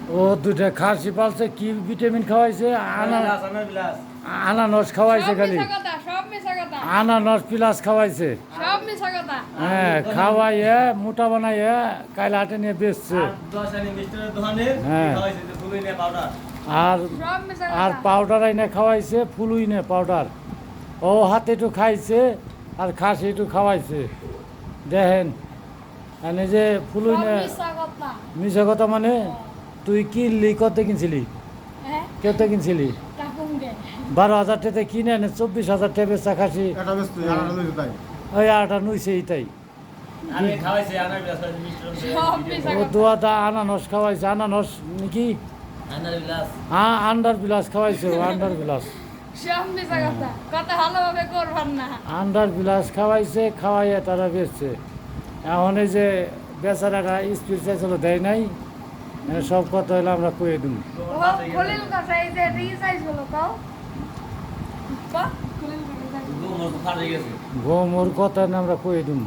ও দুটা খাসি পালছে কি ভিটামিন খাওয়াইছে আনারস খাওয়াইছে খালি আনারস প্লাস খাওয়াইছে হ্যাঁ খাওয়াইয়ে মোটা বানাইয়ে কাল হাটে নিয়ে বেচছে হ্যাঁ আর আর পাউডার আইনে খাওয়াইছে ফুলুইনে পাউডার ও হাতে একটু খাইছে আর খাসি একটু খাওয়াইছে দেখেন এনে যে ফুলুইনে মিশা কথা মানে তুই কিনলি কত কিনছিলি কত কিনছিলি 12,000 টাকা কিনে এনে 24,000 টাকা বেচা খাসি ওই আটা নুইছে এইটাই ও দোয়াটা আনারস খাওয়াইছে আনারস নাকি হ্যাঁ আন্ডার বিলাস খাওয়াইছে আন্ডার বিলাস আন্ডার বিলাস খাওয়াইছে খাওয়াইয়া তারা বেচছে এখন এই যে বেচারাটা স্পিড চাইছিল দেয় নাই সব কথা হইলে আমরা কয়ে দিন গোমর কথা আমরা কয়ে দিন